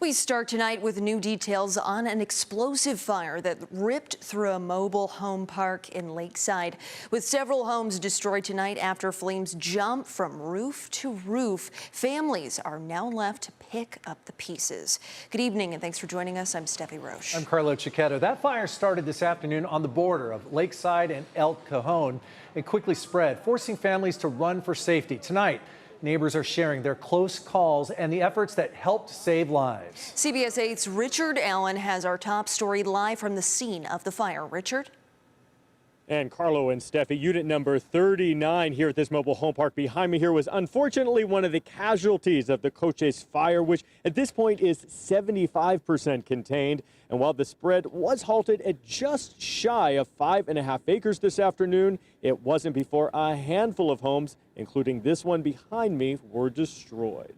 We start tonight with new details on an explosive fire that ripped through a mobile home park in Lakeside, with several homes destroyed tonight after flames jump from roof to roof. Families are now left to pick up the pieces. Good evening and thanks for joining us. I'm Steffi Roche. I'm Carlo Cicchetto. That fire started this afternoon on the border of Lakeside and El Cajon. It quickly spread, forcing families to run for safety. Tonight, neighbors are sharing their close calls and the efforts that helped save lives. CBS 8's Richard Allen has our top story live from the scene of the fire. Richard? And Carlo and Steffi, unit number 39 here at this mobile home park behind me here was unfortunately one of the casualties of the Coches fire, which at this point is 75% contained. And while the spread was halted at just shy of 5.5 acres this afternoon, it wasn't before a handful of homes, including this one behind me, were destroyed.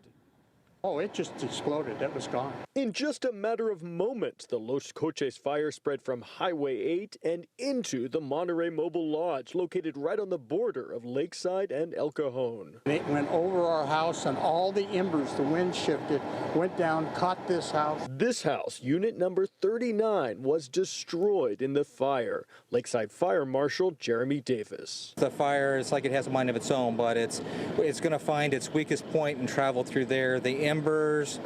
Oh, it just exploded. It was gone. In just a matter of moments, the Los Coches fire spread from Highway 8 and into the Monterey Mobile Lodge, located right on the border of Lakeside and El Cajon. It went over our house, and all the embers, the wind shifted, went down, caught this house. This house, unit number 39, was destroyed in the fire. Lakeside Fire Marshal Jeremy Davis. The fire is like it has a mind of its own, but it's going to find its weakest point and travel through there. The embers,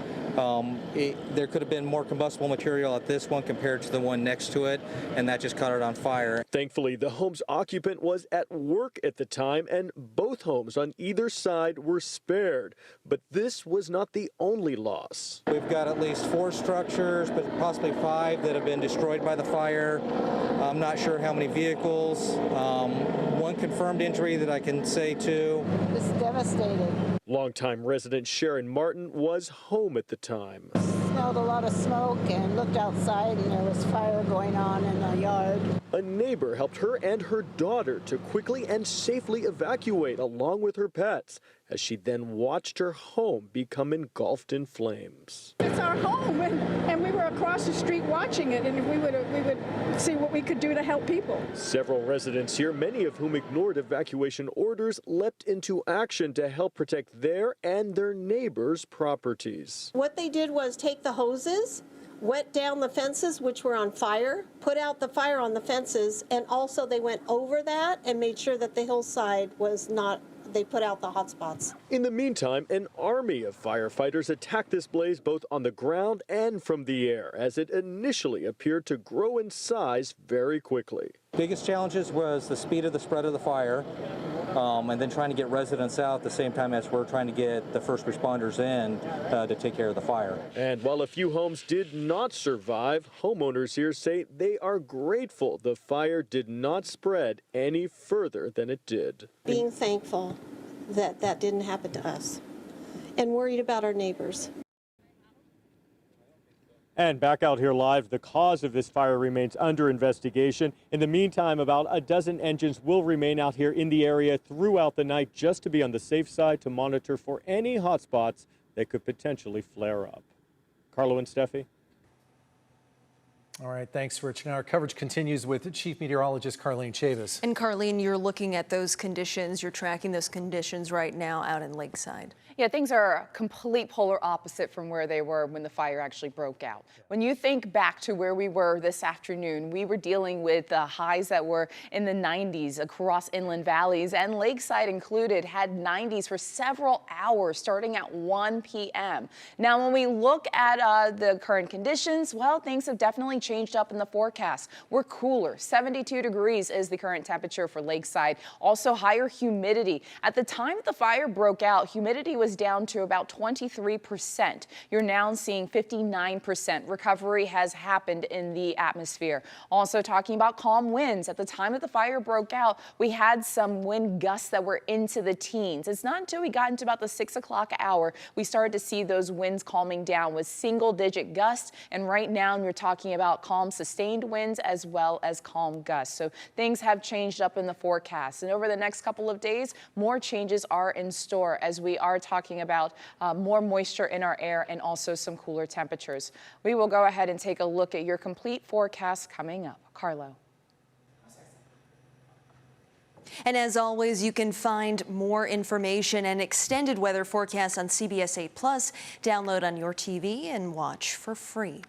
there could have been more combustible material at this one compared to the one next to it, and that just caught it on fire. Thankfully, the home's occupant was at work at the time, and both homes on either side were spared. But this was not the only loss. We've got at least 4 structures, but possibly 5 that have been destroyed by the fire. I'm not sure how many vehicles. One confirmed injury that I can say too. It's devastating. Longtime resident Sharon Martin was home at the time. Smelled a lot of smoke and looked outside and there was fire going on in the yard. A neighbor helped her and her daughter to quickly and safely evacuate along with her pets, as she then watched her home become engulfed in flames. It's our home, and we were across the street watching it, and we would see what we could do to help people. Several residents here, many of whom ignored evacuation orders, leapt into action to help protect their and their neighbors' properties. What they did was take the hoses, wet down the fences which were on fire, put out the fire on the fences, and also they went over that and made sure that the hillside was not, they put out the hot spots. In the meantime, an army of firefighters attacked this blaze both on the ground and from the air, as it initially appeared to grow in size very quickly. Biggest challenges was the speed of the spread of the fire, and then trying to get residents out at the same time as we're trying to get the first responders in to take care of the fire. And while a few homes did not survive, homeowners here say they are grateful the fire did not spread any further than it did. Being thankful that that didn't happen to us and worried about our neighbors. And back out here live, the cause of this fire remains under investigation. In the meantime, about a dozen engines will remain out here in the area throughout the night just to be on the safe side to monitor for any hotspots that could potentially flare up. Carlo and Steffi. All right, thanks, Rich. Now our coverage continues with Chief Meteorologist Carlene Chavis. And Carlene, you're looking at those conditions, you're tracking those conditions right now out in Lakeside. Yeah, things are a complete polar opposite from where they were when the fire actually broke out. When you think back to where we were this afternoon, we were dealing with highs that were in the 90s across inland valleys, and Lakeside included had 90s for several hours starting at 1 p.m. Now, when we look at the current conditions, well, things have definitely changed up in the forecast. We're cooler. 72 degrees is the current temperature for Lakeside. Also higher humidity. At the time the fire broke out, humidity was down to about 23%. You're now seeing 59%. Recovery has happened in the atmosphere. Also talking about calm winds. At the time that the fire broke out, we had some wind gusts that were into the teens. It's not until we got into about the 6 o'clock hour we started to see those winds calming down with single-digit gusts. And right now we're talking about calm sustained winds as well as calm gusts. So things have changed up in the forecast. And over the next couple of days, more changes are in store as we are talking about more moisture in our air and also some cooler temperatures. We will go ahead and take a look at your complete forecast coming up. Carlo. And as always, you can find more information and extended weather forecasts on CBS 8 Plus. Download on your TV and watch for free.